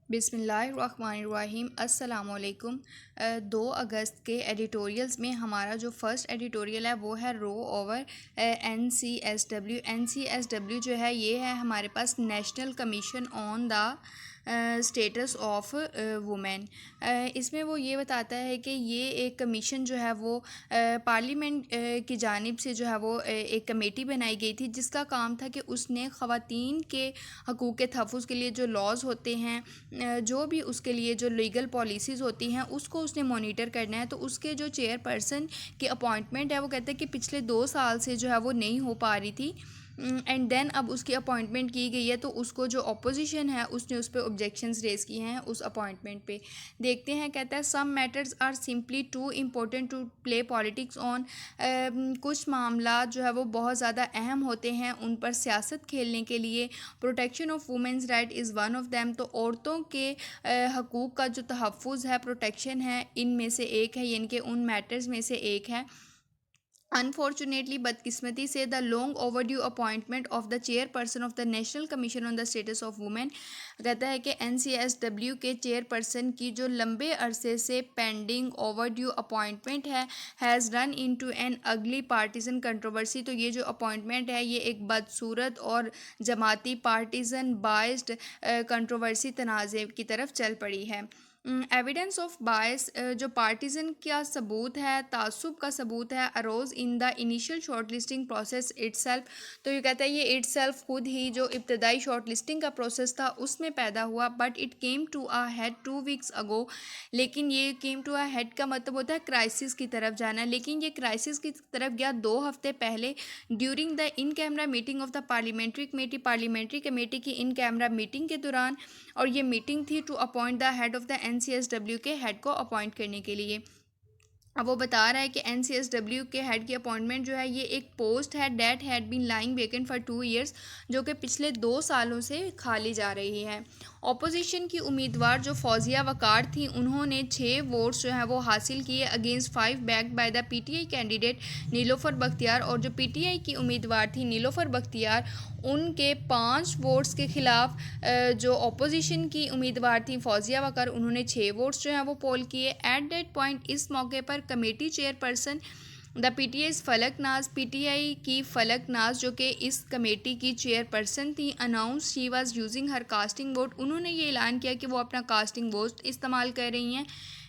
बिस्मिल्लाहिर्रहमानिर्रहीम अस्सलामुअलैकुम। 2 अगस्त के एडिटोरियल्स में हमारा जो फ़र्स्ट एडिटोरियल है वो है रो ओवर NCSW। NCSW जो है ये है हमारे पास national commission on the status of women. इसमें वो ये बताता है कि ये एक कमीशन जो है वो पार्लियामेंट की जानिब से जो है वो एक कमेटी बनाई गई थी, जिसका काम था कि उसने ख़वातीन के हकूक़ के तहफ़्फ़ुज़ के लिए जो लॉज़ होते हैं, जो भी उसके लिए जो लीगल पॉलिसीज़ होती हैं उसको उसने मॉनिटर करना है। तो उसके जो चेयरपर्सन की अपॉइंटमेंट है वो कहते हैं कि पिछले 2 साल से जो है वो नहीं हो पा रही थी, एंड देन अब उसकी अपॉइंटमेंट की गई है। तो उसको जो अपोजिशन है उसने उस पर ऑब्जेक्शंस रेज़ किए हैं उस अपॉइंटमेंट पे। देखते हैं, कहता है some matters are simply too important to play politics on. कुछ मामला जो है वो बहुत ज़्यादा अहम होते हैं उन पर सियासत खेलने के लिए। Protection of women's right is one of them. तो औरतों के हकूक़ का जो तहफ़्फ़ुज़ है, प्रोटेक्शन है, इनमें से एक है, यानी कि उन मैटर्स में से एक है। अनफॉर्चुनेटली, बदकिस्मती से, the long overdue appointment of the chairperson of the national commission on the status of women. कहता है कि NCSW के चेयरपर्सन की जो लंबे अरसे से पेंडिंग ओवरड्यू अपॉइंटमेंट है हैज़ रन इनटू एन अगली पार्टीजन कंट्रोवर्सी। तो ये जो अपॉइंटमेंट है ये एक बदसूरत और जमाती पार्टीजन बाइस्ड कंट्रोवर्सी तनाज़े की तरफ चल पड़ी है। एविडेंस ऑफ बायस, जो पार्टीजन का सबूत है, तासुब का सबूत है, arose in the initial short listing process itself. तो ये कहता है ये इट्सल्फ खुद ही जो इब्तदाई शॉर्ट लिस्टिंग का प्रोसेस था उसमें पैदा हुआ, but it came to a head 2 weeks ago. लेकिन ये केम टू अ हेड का मतलब होता है क्राइसिस की तरफ जाना, लेकिन ये क्राइसिस की तरफ गया 2 हफ्ते पहले during the in camera meeting of the parliamentary committee की इन कैमरा मीटिंग के दौरान। और ये मीटिंग थी to appoint the head of the NCSW के हेड को अपॉइंट करने के लिए। अब वो बता रहा है कि NCSW के हेड की अपॉइंटमेंट जो है ये एक पोस्ट है that had been lying vacant for 2 years, जो कि पिछले 2 सालों से खाली जा रही है। ऑपोजिशन की उम्मीदवार जो फौजिया वकार थी उन्होंने 6 वोट्स जो है वो हासिल किए against 5 backed by the PTI candidate Nilofar Bakhtiar. और जो PTI की उम्मीदवार थी नीलोफर बख्तियार, उनके 5 वोट्स के ख़िलाफ़ जो अपोजिशन की उम्मीदवार थी फौजिया वकार, उन्होंने 6 वोट्स जो हैं वो पोल किए। एट दैट पॉइंट, इस मौके पर कमेटी चेयरपर्सन द PTI फलक नाज, PTI की फलक नाज जो कि इस कमेटी की चेयरपर्सन थी, announce she was using her casting vote. उन्होंने ये ऐलान किया कि वो अपना कास्टिंग वोट इस्तेमाल कर रही हैं।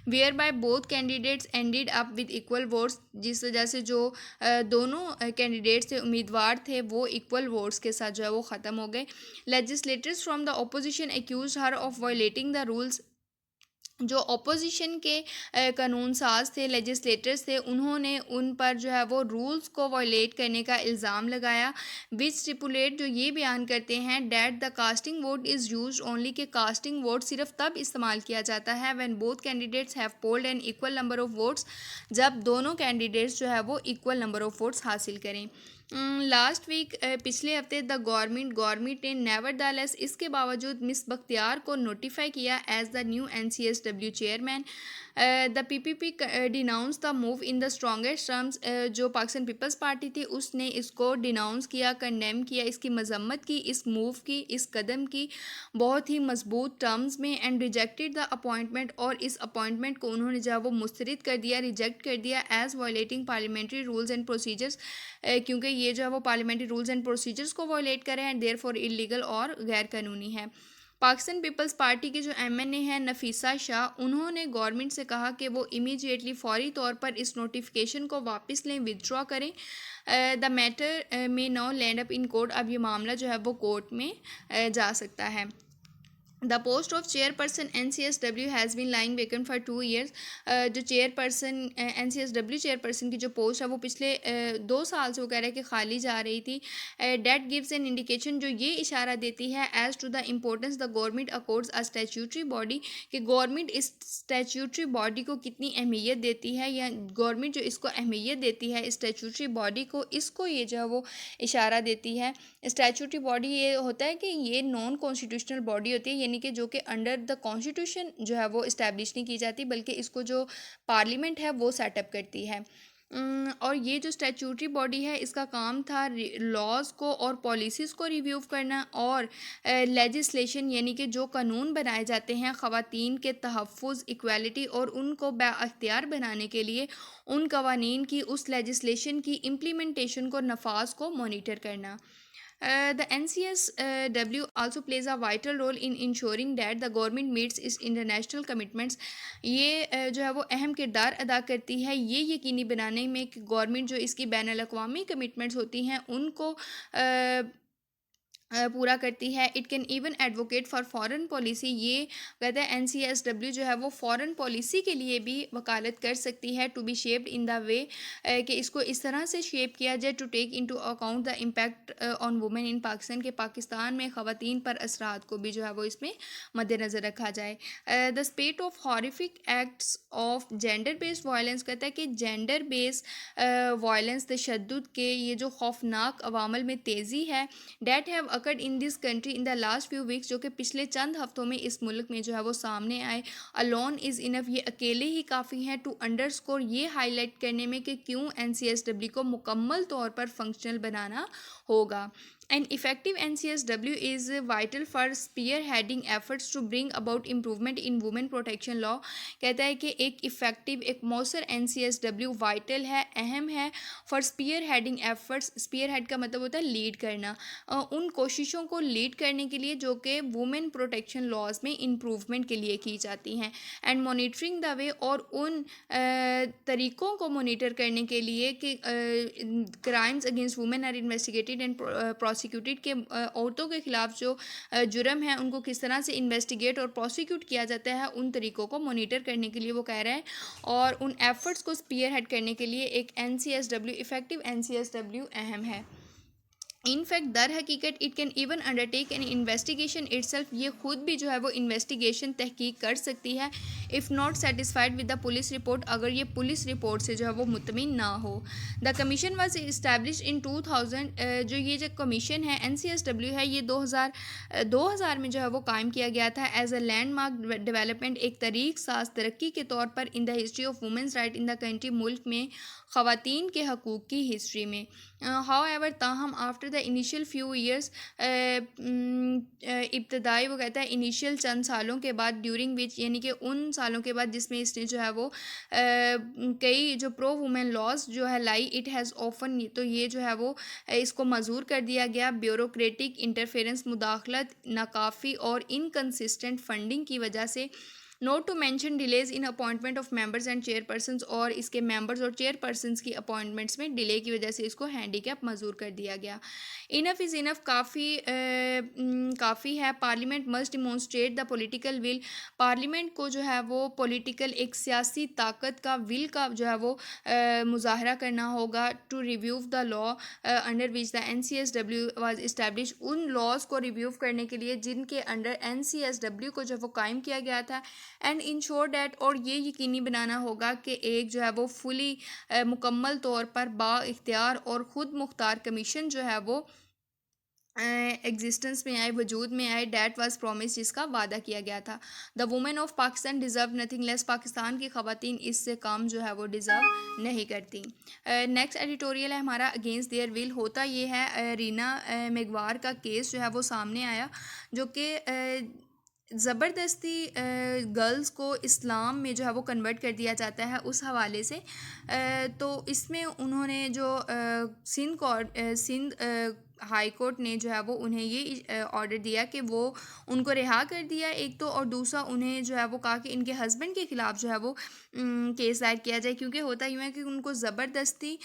Whereby both candidates ended up with equal votes, जिस वजह से जो दोनों कैंडिडेट्स थे, उम्मीदवार थे, वो इक्वल वोट्स के साथ जो है वो ख़त्म हो गए। Legislators from the opposition accuse her of violating the rules. जो अपोजिशन के कानून साज थे, लेजिस्लेटर्स थे, उन्होंने उन पर जो है वो रूल्स को वायलेट करने का इल्ज़ाम लगाया। विच स्टिपुलेट, जो ये बयान करते हैं that the casting vote is use only, के कास्टिंग वोट सिर्फ तब इस्तेमाल किया जाता है when both candidates have polled an equal number of votes, जब दोनों कैंडिडेट्स जो है वो इक्वल नंबर ऑफ वोट्स हासिल करें। लास्ट वीक, पिछले हफ्ते, द गवर्नमेंट ने नेवरदालेस, इसके बावजूद, मिस बख्तियार को नोटिफाई किया as the new NCSW chairman. The PPP denounce the move in the strongest terms. जो पाकिस्तान पीपल्स पार्टी थी उसने इसको डिनाउंस किया, कंडेम किया, इसकी मजम्मत की, इस मूव की, इस कदम की बहुत ही मजबूत टर्म्स में, एंड रिजेक्टेड द अपॉइंटमेंट। और इस अपॉइंटमेंट को उन्होंने जो है वो मुस्तरद कर दिया, रिजेक्ट कर दिया as violating parliamentary rules and procedures, क्योंकि ये जो है वो पार्लियामेंट्री रूल्स एंड प्रोसीजर्स को वायलेट कर रहे हैं, देयर फॉर इलीगल और गैर कानूनी है। पाकिस्तान पीपल्स पार्टी के जो MNA हैं नफीसा शाह, उन्होंने गवर्नमेंट से कहा कि वो इमीडिएटली फौरी तौर पर इस नोटिफिकेशन को वापस लें, विदड्रॉ करें। द मैटर में now land up in court. अब ये मामला जो है वो कोर्ट में जा सकता है। The post of chairperson NCSW has been lying vacant for 2 years. जो चेयरपर्सन NCSW चेयरपर्सन की जो पोस्ट है वो पिछले 2 साल से वो कह रहा है कि खाली जा रही थी। डेट गिव्स एन इंडिकेशन, जो ये इशारा देती है as to the importance the government accords a statutory body, कि गवर्नमेंट इस स्टैट्यूटरी बॉडी को कितनी अहमियत देती है, या गवर्नमेंट जो इसको अहमियत देती है स्टैट्यूटरी बॉडी को, इसको ये जो है वो इशारा देती है। स्टैट्यूटरी बॉडी ये होता है कि ये नॉन कॉन्स्टिट्यूशनल बॉडी होती है, यानी कि जो कि अंडर द कॉन्स्टिट्यूशन जो है वो इस्टेब्लिश नहीं की जाती, बल्कि इसको जो पार्लियामेंट है वो सेटअप करती है। और ये जो स्टैट्यूटरी बॉडी है इसका काम था लॉज को और पॉलिसीज़ को रिव्यू करना और लेजिस्लेशन यानी कि जो कानून बनाए जाते हैं ख़वातीन के तहफ़्फ़ुज़ इक्वालिटी और उनको बाअख्तियार बनाने के लिए उन कवानीन की उस लेजिस्लेशन की इम्प्लीमेंटेशन को नफाज को मॉनिटर करना। The NCSW also plays a vital role in ensuring that the government meets its international commitments। ये जो है वो अहम किरदार अदा करती है ये यकीनी बनाने में कि गवर्नमेंट जो इसकी बैन अल-अक़वामी कमिटमेंट्स होती हैं उनको पूरा करती है। It can even advocate for foreign policy. ये कहते हैं NCSW जो है वो फॉरेन पॉलिसी के लिए भी वकालत कर सकती है to be shaped in the way कि इसको इस तरह से शेप किया जाए to take into account the impact on women in Pakistan के पाकिस्तान में ख़वातीन पर असरात को भी जो है वो इसमें मद्देनज़र रखा जाए। The स्पेट of horrific acts of gender based violence कहता है कि जेंडर बेस्ड वायलेंस तशद्दुद के ये जो खौफनाक अवामल में तेज़ी है that have occurred in this country in the last few weeks जो कि पिछले चंद हफ्तों में इस मुल्क में जो है वो सामने आए। अलोन इज़ इनफ ये अकेले ही काफ़ी हैं टू अंडरस्कोर ये हाईलाइट करने में कि क्यों NCSW को मुकम्मल तौर पर फंक्शनल बनाना होगा। An effective NCSW is vital for spearheading efforts to bring about improvement in women protection law। कहता है कि एक इफ़ेक्टिव एक मौसर NCSW वाइटल है अहम है for spearheading efforts. Spearhead का मतलब होता है लीड करना उन कोशिशों को लीड करने के लिए जो कि वुमेन प्रोटेक्शन लॉज में इम्प्रूवमेंट के लिए की जाती हैं एंड मॉनिटरिंग द वे और उन तरीक़ों को मॉनिटर करने के लिए कि crimes against women are investigated and prosecuted के औरतों के ख़िलाफ़ जो जुर्म है उनको किस तरह से इन्वेस्टिगेट और प्रोसिक्यूट किया जाता है उन तरीक़ों को मॉनिटर करने के लिए वो कह रहे हैं और उन एफ़र्ट्स को स्पीयर हेड करने के लिए एक NCSW इफ़ेक्टिव NCSW अहम है। इन फैक्ट दर हकीकत it can even undertake N investigation itself ये ख़ुद भी जो है वो इन्वेस्टिगेशन तहकीक कर सकती है if not satisfied with the police report अगर ये पुलिस रिपोर्ट से जो है वो मुतमिन ना हो। The commission was establish in 2000 जो ये जो कमीशन है NCSW है ये 2000 में जो है वो कायम किया गया था एज अ लैंडमार्क डेवलपमेंट एक तरीक़ साज तरक्की के तौर पर in the history of women's right in the country मुल्क में ख़वातीन के हकूक़ की हिस्ट्री में। हाउएवर ताहम after the initial few years इब्तदाई वो कहता है इनिशियल चंद सालों के बाद ड्यूरिंग विच यानी कि उन सालों के बाद जिसमें इसने जो है वो कई जो प्रो वुमेन लॉज जो है लाई इट हैज़ ऑफन तो ये जो है वो इसको मजूर कर दिया गया ब्यूरोक्रेटिक इंटरफेरेंस मुदाखलत नाकाफ़ी और इनकन्सिस्टेंट फंडिंग की वजह से। Not to mention delays in appointment of members and chairpersons और इसके मेंबर्स और चेयरपर्सन्स की अपॉइंटमेंट्स में डिले की वजह से इसको हैंडीकैप मजूर कर दिया गया। इनफ इज़ इनफ काफ़ी है। Parliament must demonstrate the political will. Parliament को जो है वो पॉलिटिकल एक सियासी ताकत का विल का जो है वो मुजाहरा करना होगा to review the law under which the NCSW was establish उन लॉज को रिव्यू करने के लिए जिनके अंडर NCSW को जो वो कायम किया गया था एंड इंश्योर डैट और ये यकीनी बनाना होगा कि एक जो है वो फुली मुकम्मल तौर पर बाइख्तियार और ख़ुद मुख्तार कमीशन जो है वो एग्जिस्टेंस में आए वजूद में आए डैट वाज प्रॉमिस जिसका वादा किया गया था। The women of Pakistan deserve nothing less. Pakistan की ख़वातीन इससे कम जो है वो डिज़र्व नहीं करती। नेक्स्ट एडिटोरियल है हमारा अगेंस्ट देयर विल। होता ये है रीना मेघवार का केस जो है वो सामने आया जो कि ज़बरदस्ती गर्ल्स को इस्लाम में जो है वो कन्वर्ट कर दिया जाता है उस हवाले से। तो इसमें उन्होंने जो सिंध हाई कोर्ट ने जो है वो उन्हें ये ऑर्डर दिया कि वो उनको रिहा कर दिया एक तो और दूसरा उन्हें जो है वो कहा कि इनके हस्बैंड के ख़िलाफ़ जो है वो केस दायर किया जाए क्योंकि होता यूँ है कि उनको ज़बरदस्ती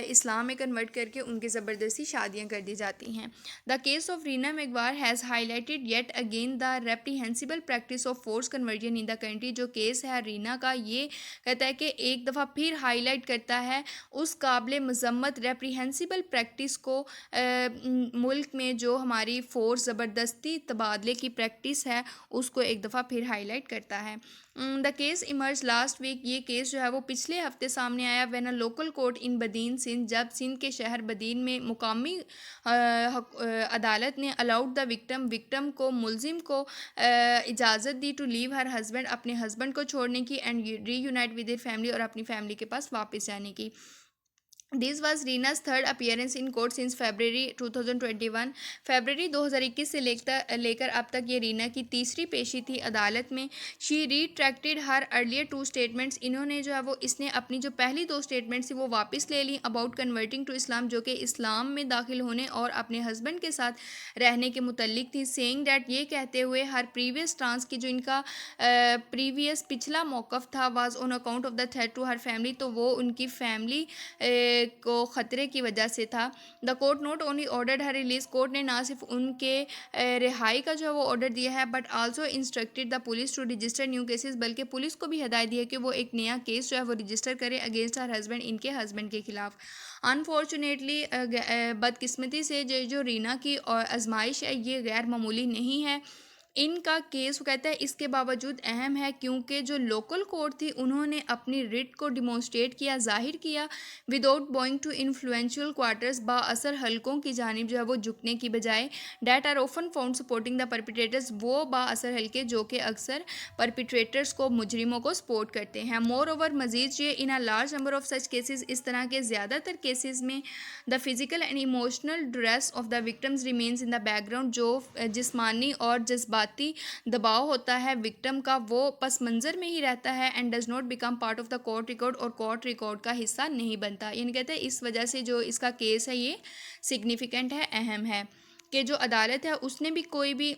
इस्लाम में कन्वर्ट करके उनके ज़बरदस्ती शादियाँ कर दी जाती हैं। The case of Reena Meghwar has highlighted yet again the reprehensible practice of force conversion in the country. जो केस है रीना का ये कहता है कि एक दफ़ा फिर हाईलाइट करता है उस काबिल मज़म्मत रेप्रीहेंसिबल प्रैक्टिस को मुल्क में जो हमारी फ़ोर्स ज़बरदस्ती तबादले की प्रैक्टिस है उसको एक दफ़ा फिर हाईलाइट करता है। The case emerge last week. ये केस जो है वो पिछले हफ्ते सामने आया when a local court in Badin Sindh जब सिंध के शहर बदीन में मुकामी अदालत ने अलाउड द विक्टम को मुलजिम को इजाज़त दी टू लीव हर हस्बैंड अपने हस्बैंड को छोड़ने की and reunite with their family और अपनी फैमिली के पास वापस जाने की। This was Reena's third appearance in court since February 2021। फरवरी 2021 से लेकर अब तक ये रीना की तीसरी पेशी थी अदालत में। She retracted her earlier 2 statements. इन्होंने जो है वो इसने अपनी जो पहली 2 स्टेटमेंट्स थी वो वापस ले ली अबाउट कन्वर्टिंग टू इस्लाम, जो कि इस्लाम में दाखिल होने और अपने हस्बैंड के साथ रहने के मुतल्लिक थी। सेइंग डैट, ये कहते हुए हर प्रीवियस ट्रांस की जो इनका प्रीवियस पिछला मौक़िफ़ था was on account of the threat to her family, तो वो उनकी फैमिली को ख़तरे की वजह से था। The court not only ordered her release, court ने ना सिर्फ उनके रिहाई का जो है वो ऑर्डर दिया है, but also instructed the police to register new cases, बल्कि पुलिस को भी हिदायत दी है कि वो एक नया केस जो है वो रजिस्टर करे अगेंस्ट हर हस्बैंड, इनके हस्बैंड के खिलाफ। अनफॉर्चुनेटली बदकिस्मती से जो रीना की आजमाइश है ये गैर मामूली नहीं है। इनका केस वो कहता है इसके बावजूद अहम है क्योंकि जो लोकल कोर्ट थी उन्होंने अपनी रिट को डिमॉन्स्ट्रेट किया, जाहिर किया, without going to influential quarters, बाअसर हलकों की जानिब जो है वो झुकने की बजाय, that are often found supporting the perpetrators, वो बाअसर हलके जो कि अक्सर परपिट्रेटर्स को, मुजरिमों को सपोर्ट करते हैं। मोर ओवर, मजीद ये in a large number of such cases, इस तरह के ज़्यादातर केसेस में the physical and emotional distress of the victims remains in the background, जो जिस्मानी और जज्बाती दबाव होता है विक्टिम का वो पस मंज़र में ही रहता है, and does not become part of the court record, और कोर्ट रिकॉर्ड का हिस्सा नहीं बनता। यानी कहते हैं इस वजह से जो इसका केस है ये सिग्निफिकेंट है, अहम है कि जो अदालत है उसने भी कोई भी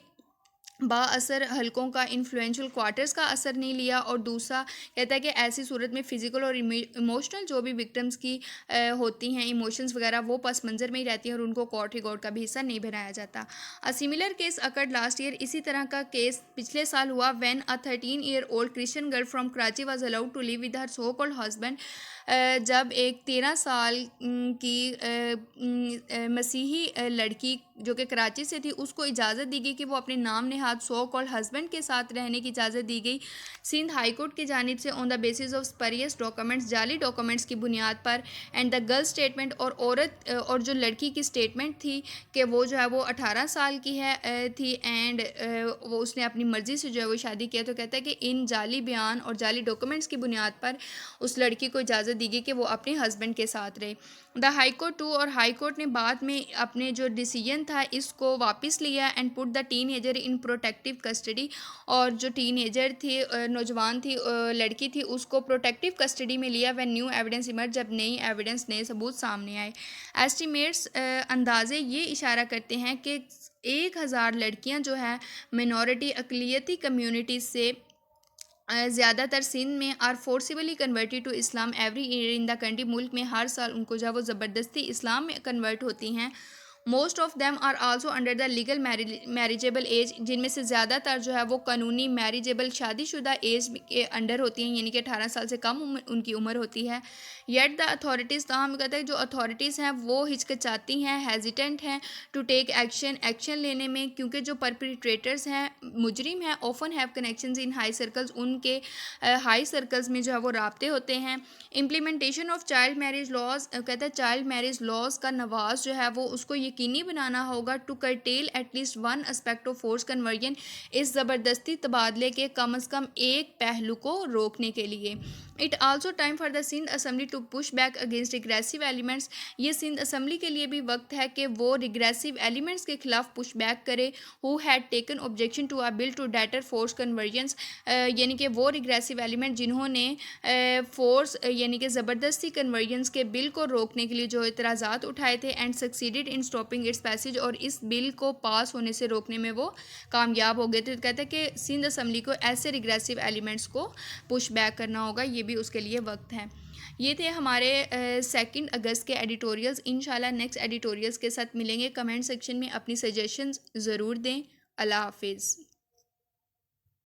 बाअसर हलकों का, इन्फ्लुएंशियल क्वार्टर्स का असर नहीं लिया, और दूसरा कहता है कि ऐसी सूरत में फ़िज़िकल और इमोशनल जो भी विक्टिम्स की होती हैं इमोशंस वगैरह वो पस मंज़र में ही रहती हैं और उनको कोर्ट रिकॉर्ड का भी हिस्सा नहीं बनाया जाता। A similar case occurred last year, इसी तरह का केस पिछले साल हुआ when a 13 year old Christian girl from Karachi was allowed to live with her so called husband. जब एक 13 साल की मसीही लड़की जो कि कराची से थी उसको इजाज़त दी गई कि वो अपने नाम नेहाद सो कॉल्ड हस्बैंड के साथ रहने की इजाज़त दी गई सिंध हाई कोर्ट की जानिब से on the basis of spurious documents, जाली डॉक्यूमेंट्स की बुनियाद पर, एंड द गर्ल स्टेटमेंट, और औरत और जो लड़की की स्टेटमेंट थी कि वो जो है वो 18 साल की थी, एंड वो उसने अपनी मर्ज़ी से जो है वो शादी किया। तो कहता है कि इन जाली बयान और जाली डॉक्यूमेंट्स की बुनियाद पर उस लड़की को इजाज़त दी गई कि वो अपने हस्बैंड के साथ रहे। द हाई कोर्ट टू, और हाई कोर्ट ने बाद में अपने जो डिसीजन था इसको वापस लिया and put the teenager in protective custody, और जो टीनएजर थी, नौजवान थी, लड़की थी, उसको प्रोटेक्टिव कस्टडी में लिया व्हेन न्यू एविडेंस इमर्ज, जब नई एविडेंस, नए सबूत सामने आए। एस्टिमेट्स अंदाजे ये इशारा करते हैं कि 1000 लड़कियां जो है मिनॉरिटी अक़लियती कम्युनिटी से ज़्यादातर सिंध में are forcibly converted to Islam every year in the country, मुल्क में हर साल उनको जो है वो ज़बरदस्ती इस्लाम में कन्वर्ट होती हैं। Most of them are also under the legal marriageable age, जिनमें से ज़्यादातर जो है वो कानूनी मैरिजेबल शादीशुदा एज के अंडर होती हैं, यानी कि 18 साल से कम उनकी उम्र होती है। येट द अथॉरिटीज़, ताहम कहते हैं जो अथॉरिटीज़ हैं वो हिचकिचाती हैं, हेजिटेंट हैं टू टेक एक्शन लेने में, क्योंकि जो परपिट्रेटर्स हैं, मुजरिम हैं, often have connections in high circles, उनके हाई सर्कल्स में जो है वो राब्ते होते हैं। Implementation of child marriage laws, कहते हैं चाइल्ड मैरिज लॉज का नवाज जो है वो उसको यकीनी बनाना होगा to curtail at least one aspect of force conversion, इस ज़बरदस्ती तबादले के कम अज़ कम एक पहलू को रोकने के लिए। It also time for the Sindh assembly to push back against regressive elements, ये सिंध असम्बली के लिए भी वक्त है कि वो रिग्रेसिव एलिमेंट्स के खिलाफ पुश बैक करे who had taken objection to a bill to deter force conversions, यानी कि वो रिग्रेसिव एलिमेंट जिन्होंने फोर्स यानी कि ज़बरदस्ती कन्वर्जन्स के बिल को रोकने के लिए जो एतराज़ात उठाए थे, and succeeded in stopping it's passage, और इस बिल को पास होने से रोकने में वो कामयाब हो गए थे। तो कहते हैं कि सिंध असम्बली को ऐसे रिग्रेसिव एलिमेंट्स को पुश बैक करना होगा, ये भी उसके लिए वक्त है। ये थे हमारे 2 अगस्त के एडिटोरियल्स। इंशाल्लाह नेक्स्ट एडिटोरियल्स के साथ मिलेंगे। कमेंट सेक्शन में अपनी सजेशंस ज़रूर दें। अल्लाह हाफिज़।